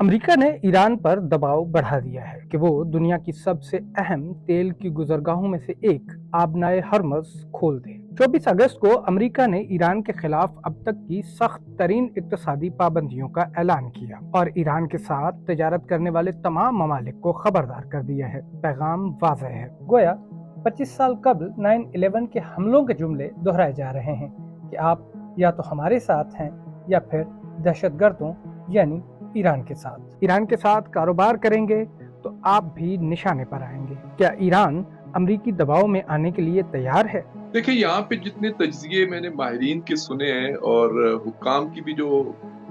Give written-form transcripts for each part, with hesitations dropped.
America ने Iran पर दबाव बढ़ा दिया है कि वो दुनिया की सबसे अहम तेल की गुजरगाहों में से एक आबनाए हरमज खोल दे। 24 अगस्त को अमेरिका ने ईरान के खिलाफ अब तक की सख्त तरीन इक्तसादी पाबंदियों का ऐलान किया और ईरान के साथ तजारत करने वाले तमाम ममालिक को खबरदार कर दिया है। पैगाम वाज़ेह है, गोया 25 साल कबल 9/11 के हमलों के जुमले दोहराए जा रहे हैं कि आप या तो हमारे साथ हैं या फिर दहशतगर्दों यानी ईरान के साथ कारोबार करेंगे तो आप भी निशाने पर आएंगे। क्या ईरान अमरीकी दबाव में आने के लिए तैयार है? देखिए, यहाँ पे जितने तज्जिए मैंने माहिरीन के सुने हैं और हुक्काम की भी जो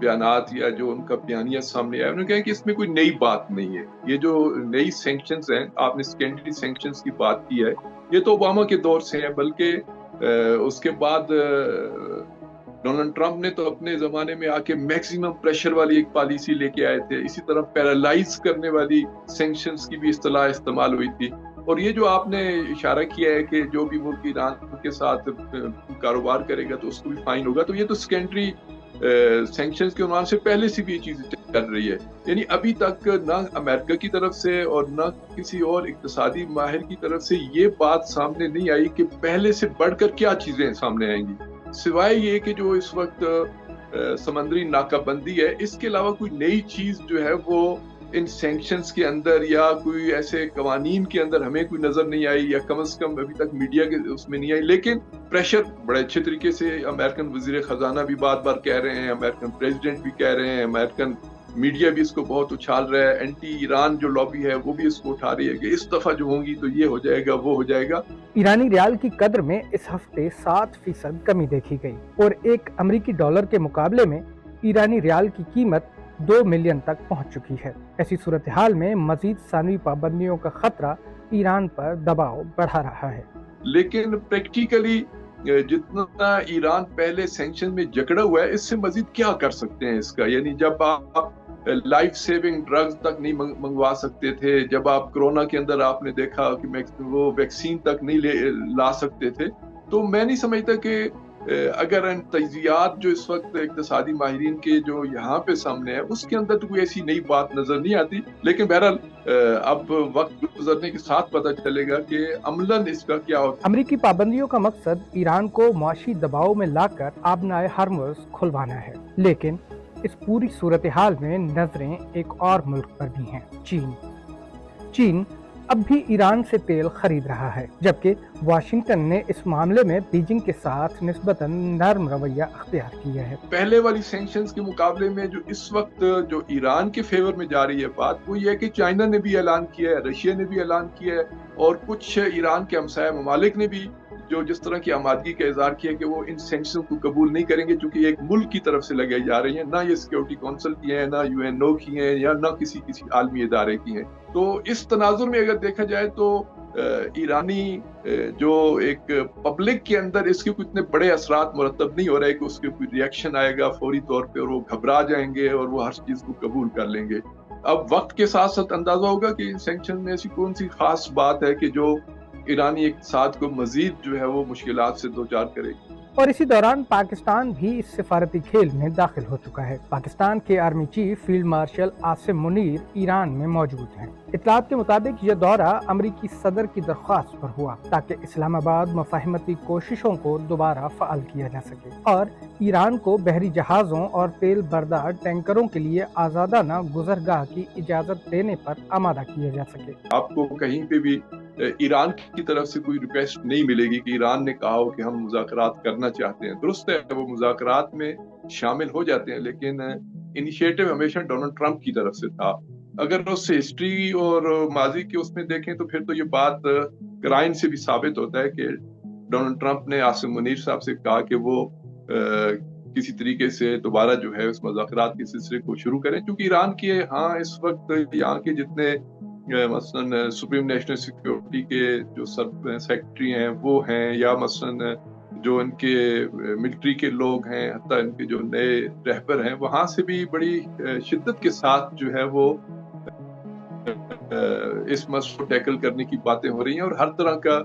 बयानात या जो उनका बयानिया सामने आया, उन्होंने कहा कि इसमें कोई नई बात नहीं है। ये जो नई सैंक्शंस हैं, आपने सेकेंडरी सैंक्शंस की बात की है, ये तो ओबामा के दौर से है, बल्कि उसके बाद डोनाल्ड ट्रंप ने तो अपने जमाने में आके मैक्सिमम प्रेशर वाली एक पॉलिसी लेके आए थे। इसी तरह पैरालाइज करने वाली सैंक्शंस की भी इस्तेलाह इस्तेमाल हुई थी। और ये जो आपने इशारा किया है कि जो भी मुल्क ईरान के साथ कारोबार करेगा तो उसको भी फाइन होगा, तो ये तो सेकेंडरी सैंक्शंस के उन्वान से पहले से भी ये चीज चल रही है। यानी अभी तक ना अमेरिका की तरफ से और ना किसी और इक्तिसादी माहिर की तरफ से ये बात सामने नहीं आई कि पहले से बढ़कर क्या चीजें सामने आएंगी, सिवाय ये कि जो इस वक्त समंदरी नाकाबंदी है, इसके अलावा कोई नई चीज जो है वो इन सैंक्शंस के अंदर या कोई ऐसे कवानीन के अंदर हमें कोई नजर नहीं आई, या कम से कम अभी तक मीडिया के उसमें नहीं आई। लेकिन प्रेशर बड़े अच्छे तरीके से अमेरिकन वजीर खजाना भी बार बार कह रहे हैं, अमेरिकन प्रेसिडेंट भी कह रहे हैं, अमेरिकन मीडिया भी इसको बहुत उछाल रहा है, एंटी ईरान जो लॉबी है वो भी इसको उठा रही है कि इस दफा जो होंगी तो ये हो जाएगा, वो हो जाएगा। ईरानी रियाल की कद्र में इस हफ्ते 7% कमी देखी गई और एक अमेरिकी डॉलर के मुकाबले में ईरानी रियाल की कीमत 2 मिलियन तक पहुंच चुकी है। ऐसी सूरत हाल में मजीद सानवी पाबंदियों का खतरा ईरान पर दबाव बढ़ा रहा है। लेकिन प्रैक्टिकली जितना ईरान पहले सैंक्शन में जकड़ा हुआ है, इससे मजीद क्या कर सकते हैं इसका? यानी जब आप लाइफ सेविंग ड्रग्स तक नहीं मंगवा सकते थे, जब आप कोरोना के अंदर आपने देखा कि वो वैक्सीन तक नहीं ला सकते थे, तो मैं नहीं समझता कि अगर इन तज्जियात जो इस वक्त इक्तिसादी माहिरीन के जो यहाँ पे सामने है उसके अंदर तो कोई ऐसी नई बात नजर नहीं आती। लेकिन बहरहाल अब वक्त गुजरने के साथ पता चलेगा कि अमलन इसका क्या होता है। अमेरिकी पाबंदियों का मकसद ईरान को मुआशी दबाव में लाकर आबनाए हरमुज खुलवाना है, लेकिन इस पूरी सूरत हाल में नजरें एक और मुल्क पर भी हैं, चीन अब भी ईरान से तेल खरीद रहा है, जबकि वाशिंगटन ने इस मामले में बीजिंग के साथ निस्बतन नर्म रवैया अख्तियार किया है। पहले वाली सैंक्शंस के मुकाबले में जो इस वक्त जो ईरान के फेवर में जा रही है बात, वो ये है कि चाइना ने भी ऐलान किया है, रशिया ने भी ऐलान किया है और कुछ ईरान के हमसाया ममालिक ने भी जो जिस तरह की आमादगी का इजहार किया कि वो इन सैंक्शन को कबूल नहीं करेंगे, क्योंकि एक मुल्क की तरफ से लगाई जा रही है, ना ये सिक्योरिटी काउंसिल की है, ना यूएनओ की है, या ना किसी आलमी इदारे की है। तो इस तनाजुर में अगर देखा जाए तो ईरानी जो एक पब्लिक के अंदर इसके कोई इतने बड़े असरात मुरतब नहीं हो रहे कि उसके कोई रिएक्शन आएगा फौरी तौर पे और वो घबरा जाएंगे और वो हर चीज को कबूल कर लेंगे। अब वक्त के साथ साथ अंदाजा होगा कि इन सैंक्शन में ऐसी कौन सी खास बात है कि जो ईरानी इक़्तिसाद को मजीद जो है वो मुश्किलात से दो चार करेगी। और इसी दौरान पाकिस्तान भी इस सिफारती खेल में दाखिल हो चुका है। पाकिस्तान के army chief field marshal Asim Munir Iran में मौजूद हैं। इत्तलात के मुताबिक यह दौरा अमरीकी सदर की दरख्वास्त पर हुआ ताकि इस्लामाबाद मफाहमती कोशिशों को दोबारा फाल किया जा सके और ईरान को बहरी जहाज़ों और तेल बरदार टैंकरों के लिए आज़ादाना गुजरगाह की इजाज़त देने पर आमादा किया जा सके। आपको कहीं पे भी ईरान की तरफ से कोई रिक्वेस्ट नहीं मिलेगी कि ईरान ने कहा हो कि हम मुज़ाकरात करना चाहते हैं। दुरुस्त है, वो मुज़ाकरात में शामिल हो जाते हैं, लेकिन इनिशिएटिव हमेशा डोनाल्ड ट्रंप की तरफ से था। अगर उससे हिस्ट्री और माजी के उसमें देखें तो फिर तो ये बात क्राइन से भी साबित होता है कि डोनाल्ड ट्रंप ने आसिम मुनीर साहब से कहा कि वो किसी तरीके से दोबारा जो है उस मुज़ाकरात के सिलसिले को शुरू करें, क्योंकि ईरान के इस वक्त यहाँ के जितने मसलन सुप्रीम नेशनल सिक्योरिटी के जो सब सेक्रेटरी हैं वो हैं, या मसलन जो इनके मिलिट्री के लोग हैं, हत्ता इनके जो नए रहबर हैं, वहाँ से भी बड़ी शिद्दत के साथ जो है वो इस मसले को टैकल करने की बातें हो रही हैं और हर तरह का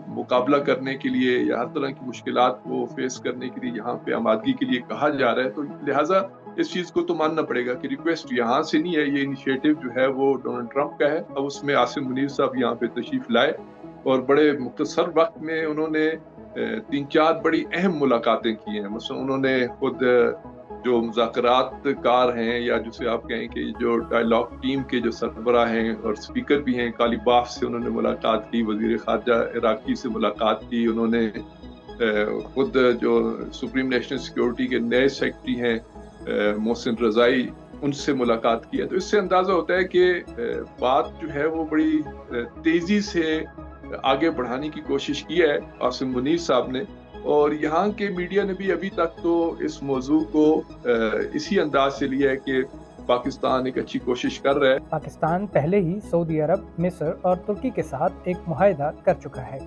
मुकाबला करने के लिए या हर तरह की मुश्किलात को फेस करने के लिए यहाँ पे आमादगी के लिए कहा जा रहा है। तो लिहाजा इस चीज को तो मानना पड़ेगा कि रिक्वेस्ट यहाँ से नहीं है, ये इनिशिएटिव जो है वो डोनाल्ड ट्रंप का है। अब उसमें आसिम मुनीर साहब यहाँ पे तशरीफ लाए और बड़े मुख्तसर वक्त में उन्होंने 3-4 बड़ी अहम मुलाकातें की हैं। मसलन उन्होंने खुद जो मुज़ाकरात कार हैं या जिसे आप कहें कि जो डायलॉग टीम के जो सरबराह हैं और स्पीकर भी हैं, कालीबाफ से उन्होंने मुलाकात की, वजीर खारजा इराकी से मुलाकात की, उन्होंने खुद जो सुप्रीम नेशनल सिक्योरिटी के नए सेक्रेटरी हैं मोहसिन रजाई, उनसे मुलाकात की है। तो इससे अंदाजा होता है कि बात जो है वो बड़ी तेजी से आगे बढ़ाने की कोशिश की है आसिम मुनीर साहब ने, और यहाँ के मीडिया ने भी अभी तक तो इस मौजू को इसी अंदाज से लिया है कि पाकिस्तान एक अच्छी कोशिश कर रहा है। पाकिस्तान पहले ही सऊदी अरब, मिस्र और तुर्की के साथ एक मुआहदा कर चुका है,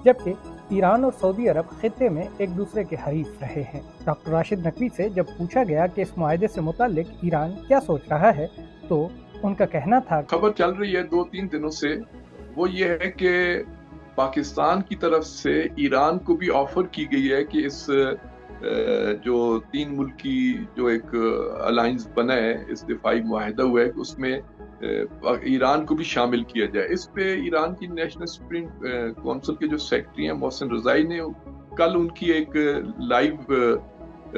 जबकि ईरान और सऊदी अरब खित्ते में एक दूसरे के हरीफ रहे हैं। डॉक्टर राशिद नकवी से जब पूछा गया कि इस मुआहदे से मुताल्लिक ईरान क्या सोच रहा है, तो उनका कहना था, खबर चल रही है 2-3 दिनों से, वो ये है कि पाकिस्तान की तरफ से ईरान को भी ऑफर की गई है कि इस जो 3 मुल्की जो एक अलायंस बना है, इस दिफाई मुआहदा हुआ है, उसमें ईरान को भी शामिल किया जाए। इस पे ईरान की नेशनल सुप्रीम काउंसिल के जो सेक्रेटरी हैं मोहसिन रजाई ने कल उनकी एक लाइव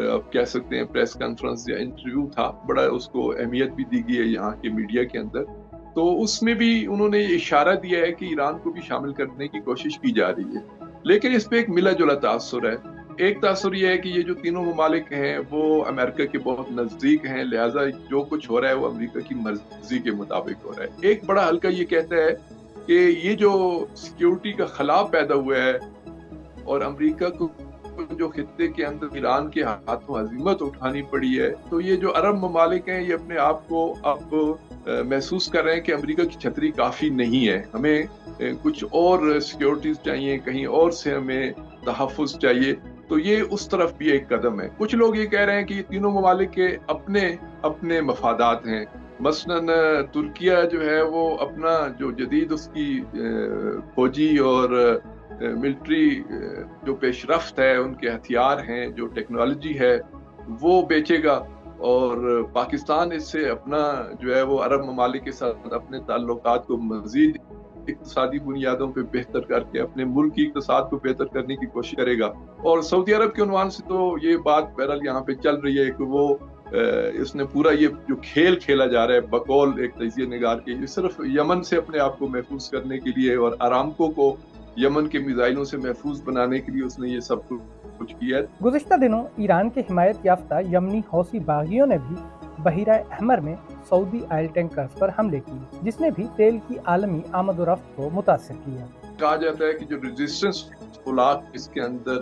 आप कह सकते हैं प्रेस कॉन्फ्रेंस या इंटरव्यू था, बड़ा उसको अहमियत भी दी गई है यहाँ के मीडिया के अंदर। तो उसमें भी उन्होंने इशारा दिया है कि ईरान को भी शामिल करने की कोशिश की जा रही है, लेकिन इस पे एक मिला जुला तासुर है। एक तासुर ये है कि ये जो तीनों ममालिक हैं वो अमेरिका के बहुत नजदीक हैं, लिहाजा जो कुछ हो रहा है वो अमेरिका की मर्जी के मुताबिक हो रहा है। एक बड़ा हल्का ये कहता है कि ये जो सिक्योरिटी का खला पैदा हुआ है और अमेरिका को जो खित्ते के अंदर ईरान के हाथों अजीमत उठानी पड़ी है, तो ये जो अरब ममालिक हैं ये अपने आप को अब महसूस कर रहे हैं कि अमेरिका की छतरी काफी नहीं है, हमें कुछ और सिक्योरिटीज चाहिए, कहीं और से हमें तहफ़्फ़ुज़ चाहिए। तो ये उस तरफ भी एक कदम है। कुछ लोग ये कह रहे हैं कि ये तीनों ममालिक के अपने अपने मफादात हैं। मसलन तुर्किया जो है वो अपना जो जदीद उसकी फौजी और मिलिट्री जो पेशरफ्त है, उनके हथियार हैं, जो टेक्नोलॉजी है, वो बेचेगा, और पाकिस्तान इससे अपना जो है वो अरब ममालिक के साथ अपने ताल्लुकात को मजीद इक़्तिसादी बुनियादों पे बेहतर करके अपने मुल्क की इक़्तिसाद को बेहतर करने की कोशिश करेगा। और सऊदी अरब के उन्वान से तो ये बात बहरहाल यहाँ पे चल रही है कि वो इसने पूरा ये जो खेल खेला जा रहा है बकौल एक तजिया निगार के, ये सिर्फ यमन से अपने आप को महफूज करने के लिए और अरामको को यमन के मिसाइलों से महफूज बनाने के लिए उसने ये सब कुछ किया है। गुज़िश्ता दिनों ईरान के हिमायत याफ्ता यमनी हौसी बागियों ने भी बहिरा अहमर में सऊदी ऑयल टैंकर्स पर हमले किए, जिसने भी तेल की आलमी आमद-ओ-रफ्त को मुतासिर किया। कहा जाता है कि जो रेजिस्टेंस ब्लॉक इसके अंदर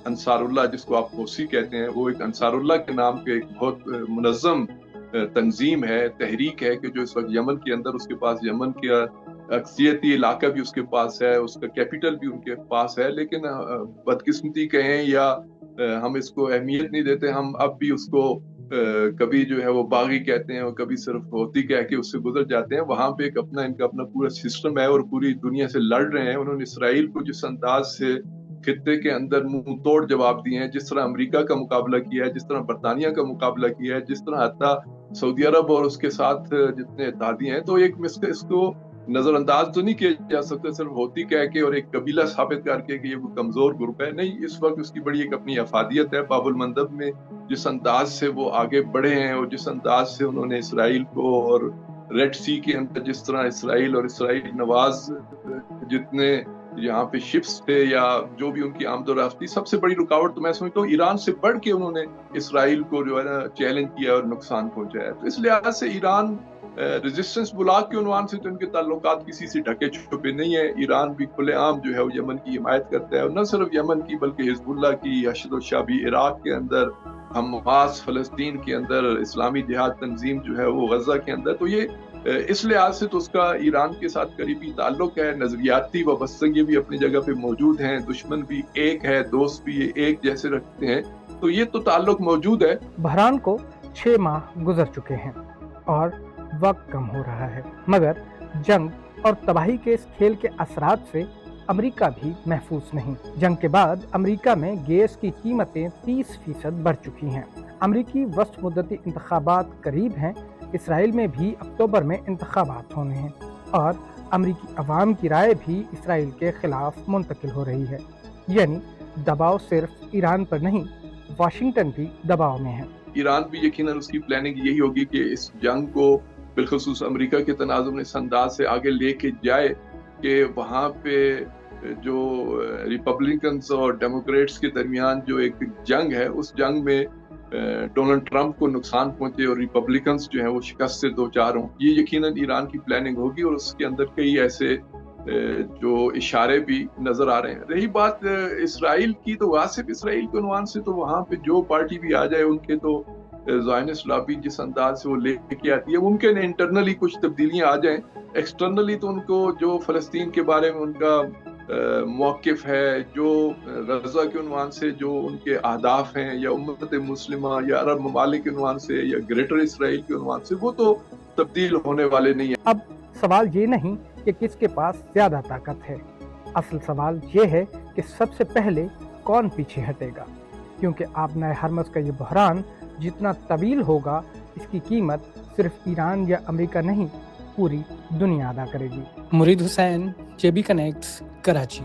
अंसारुल्लाह, जिसको आप हौसी कहते हैं, वो एक अंसारुल्लाह के नाम के एक बहुत मुनज़्ज़म तंजीम है, तहरीक है कि जो इस वक्त यमन के अंदर, उसके पास यमन का अक्सियती इलाका भी उसके पास है, उसका कैपिटल भी उनके पास है, लेकिन बदकिस्मती कहें या हम इसको अहमियत नहीं देते, हम अब भी उसको कभी जो है वो बागी कहते हैं और कभी सिर्फ होती कह के उससे गुजर जाते हैं। वहां पे एक इनका अपना पूरा सिस्टम है और पूरी दुनिया से लड़ रहे हैं। उन्होंने इसराइल को जिस अंदाज से खित्ते के अंदर मुंह तोड़ जवाब दिए हैं, जिस तरह अमेरिका का मुकाबला किया है, जिस तरह बरतानिया का मुकाबला किया है, जिस तरह हत्ता सऊदी अरब और उसके साथ जितने इत्तेहादी हैं, तो एक इसको नजरअंदाज तो नहीं किया जा सकता सिर्फ होती कह के और एक कबीला साबित करके कि ये वो कमजोर ग्रुप है। नहीं, इस वक्त उसकी बड़ी एक अपनी अफादियत है। बाबुल मंदब में जिस अंदाज से वो आगे बढ़े हैं और जिस अंदाज से उन्होंने इसराइल को, और रेड सी के अंदर जिस तरह इसराइल और इसराइल नवाज जितने यहाँ पे शिप्स थे या जो भी उनकी आमदोरफ्त थी, सबसे बड़ी रुकावट तो मैं समझता हूँ ईरान से बढ़ के उन्होंने इसराइल को जो है ना चैलेंज किया और नुकसान पहुंचाया। तो इस लिहाज से ईरान रेजिस्टेंस ब्लॉक के उन्वान से तो इनके ताल्लुकात किसी से ढके छुपे नहीं है। ईरान भी खुलेआम जो है वो यमन की हिमायत करता है, और न सिर्फ यमन की बल्कि हिजबुल्लाह की, अशद शाबी इराक के अंदर, हमास फलस्तीन के अंदर, इस्लामी जिहाद तंजीम जो है वो गजा के अंदर। तो ये इस लिहाज से तो उसका ईरान के साथ करीबी ताल्लुक है। नजरियाती वाबस्तगी भी अपनी जगह पे मौजूद हैं, दुश्मन भी एक है, दोस्त भी एक जैसे रखते हैं, तो ये तो ताल्लुक मौजूद है। बहरान को 6 माह गुजर चुके हैं और वक्त कम हो रहा है, मगर जंग और तबाही के इस खेल के असरात से अमेरिका भी महफूज नहीं। जंग के बाद अमेरिका में गैस की कीमतें 30% बढ़ चुकी हैं। امریکی وسط مدتی انتخابات قریب ہیں، اسرائیل میں بھی اکتوبر میں انتخابات ہونے ہیں اور امریکی عوام کی رائے بھی اسرائیل کے خلاف منتقل ہو رہی ہے، یعنی دباؤ صرف ایران پر نہیں، واشنگٹن بھی دباؤ میں ہے۔ ایران بھی یقیناً اس کی پلاننگ یہی ہوگی کہ اس جنگ کو بالخصوص امریکہ کے تناظر میں اس انداز سے آگے لے کے جائے کہ وہاں پہ جو ریپبلکنز اور ڈیموکریٹس کے درمیان جو ایک جنگ ہے، اس جنگ میں ڈونلڈ ٹرمپ کو نقصان پہنچے اور ریپبلکنز جو ہیں وہ شکست سے دوچار ہوں۔ یہ یقیناً ایران کی پلاننگ ہوگی اور اس کے اندر کئی ایسے جو اشارے بھی نظر آ رہے ہیں۔ رہی بات اسرائیل کی، تو واصف اسرائیل کے عنوان سے تو وہاں پہ جو پارٹی بھی آ جائے ان کے تو زائنسٹ لابی جس انداز سے وہ لے کے آتی ہے، ممکن ہے انٹرنلی کچھ تبدیلیاں آ جائیں، ایکسٹرنلی تو ان کو جو فلسطین کے بارے میں ان کا موقف ہے، جو غزہ کے عنوان سے جو ان کے اہداف ہیں، یا امت مسلمہ یا عرب ممالک کے عنوان سے یا گریٹر اسرائیل کے عنوان سے، وہ تو تبدیل ہونے والے نہیں ہیں۔ اب سوال یہ نہیں کہ کس کے پاس زیادہ طاقت ہے، اصل سوال یہ ہے کہ سب سے پہلے کون پیچھے ہٹے گا، کیونکہ آبنائے ہرمز کا یہ بحران جتنا طویل ہوگا، اس کی قیمت صرف ایران یا امریکہ نہیں، پوری دنیا ادا کرے گی۔ مرید حسین، JB کنیکٹس، کراچی۔